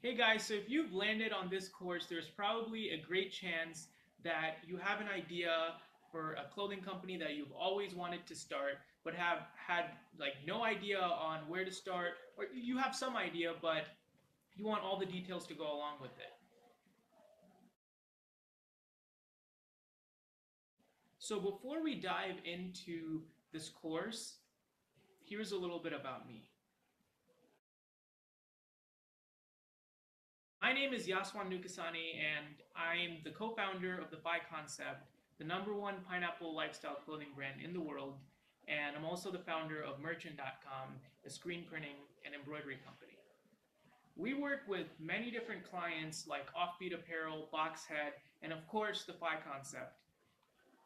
Hey guys, so if you've landed on this course, there's probably a great chance that you have an idea for a clothing company that you've always wanted to start, but have had like no idea on where to start, or you have some idea, but you want all the details to go along with it. So before we dive into this course, here's a little bit about me. My name is Yaswan Nukasani, and I'm the co-founder of the Phi Concept, the #1 pineapple lifestyle clothing brand in the world, and I'm also the founder of Merchant.com, a screen printing and embroidery company. We work with many different clients like Offbeat Apparel, Boxhead, and of course the Phi Concept.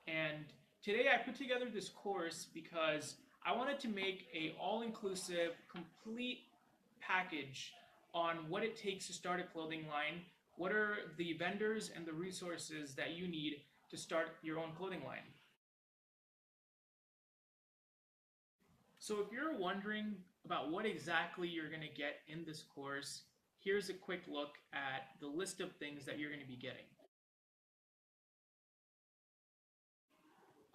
And today I put together this course because I wanted to make a all-inclusive, complete package on what it takes to start a clothing line, what are the vendors and the resources that you need to start your own clothing line. So if you're wondering about what exactly you're going to get in this course, here's a quick look at the list of things that you're going to be getting.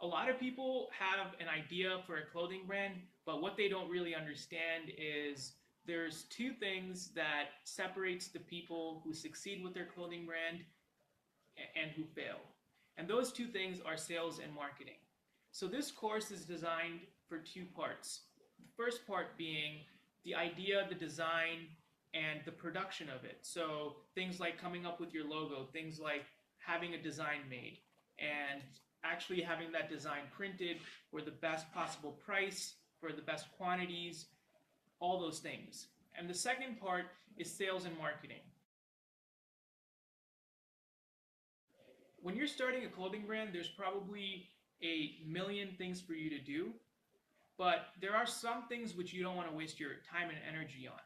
A lot of people have an idea for a clothing brand, but what they don't really understand is there's two things that separates the people who succeed with their clothing brand and who fail. And those two things are sales and marketing. So this course is designed for two parts. The first part being the idea, the design, and the production of it. So things like coming up with your logo, things like having a design made, and actually having that design printed for the best possible price, for the best quantities, all those things. And the second part is sales and marketing. When you're starting a clothing brand, there's probably a million things for you to do, but there are some things which you don't want to waste your time and energy on.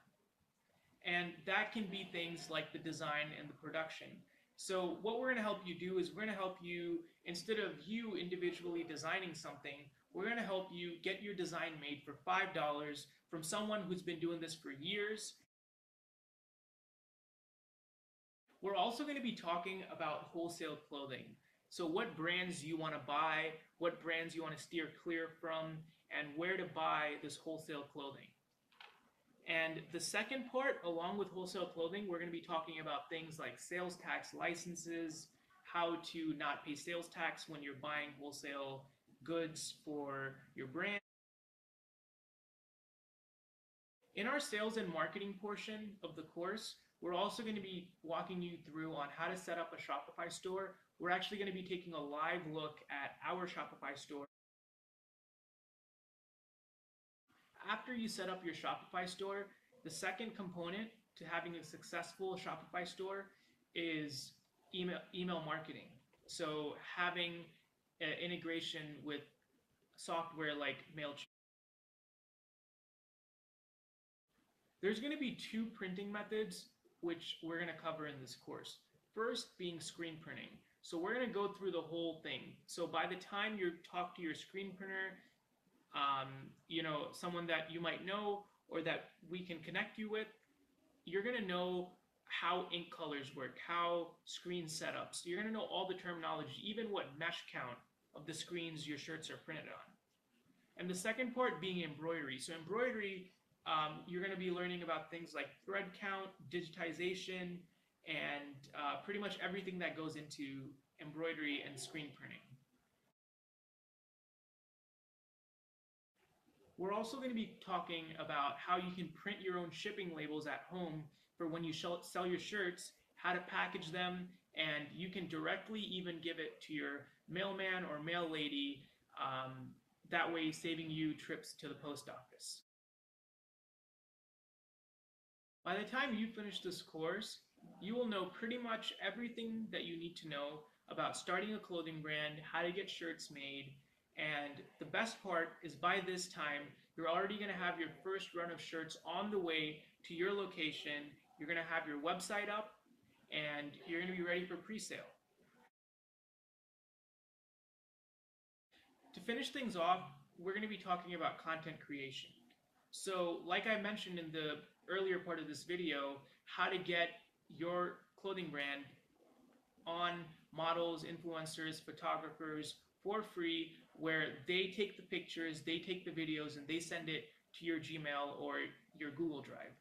And that can be things like the design and the production. So what we're going to help you do is we're going to help you, instead of you individually designing something, we're going to help you get your design made for $5 from someone who's been doing this for years. We're also going to be talking about wholesale clothing. So what brands you want to buy, what brands you want to steer clear from, and where to buy this wholesale clothing. And the second part, along with wholesale clothing, we're going to be talking about things like sales tax licenses, how to not pay sales tax when you're buying wholesale goods for your brand. In our sales and marketing portion of the course, we're also going to be walking you through on how to set up a Shopify store. We're actually going to be taking a live look at our Shopify store. After you set up your Shopify store, the second component to having a successful Shopify store is email marketing. So having integration with software like MailChimp. There's going to be two printing methods which we're going to cover in this course. First being screen printing. So we're going to go through the whole thing. So by the time you talk to your screen printer, someone that you might know or that we can connect you with, you're going to know how ink colors work, how screen setups. You're going to know all the terminology, even what mesh count of the screens your shirts are printed on. And the second part being embroidery. So embroidery, you're going to be learning about things like thread count, digitization, and pretty much everything that goes into embroidery and screen printing. We're also going to be talking about how you can print your own shipping labels at home for when you sell your shirts, how to package them, and you can directly even give it to your mailman or mail lady, that way saving you trips to the post office. By the time you finish this course, you will know pretty much everything that you need to know about starting a clothing brand, how to get shirts made, and the best part is by this time, you're already going to have your first run of shirts on the way to your location. You're going to have your website up, and you're going to be ready for pre-sale. To finish things off, we're going to be talking about content creation. So like I mentioned in the earlier part of this video, how to get your clothing brand on models, influencers, photographers for free, where they take the pictures, they take the videos, and they send it to your Gmail or your Google Drive.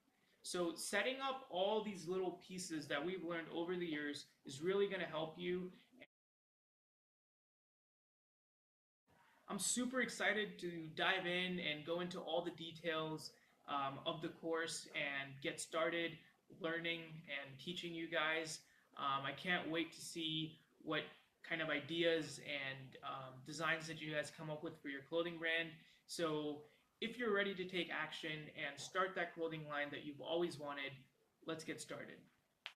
So setting up all these little pieces that we've learned over the years is really going to help you. I'm super excited to dive in and go into all the details of the course and get started learning and teaching you guys. I can't wait to see what kind of ideas and designs that you guys come up with for your clothing brand. So, if you're ready to take action and start that clothing line that you've always wanted, let's get started.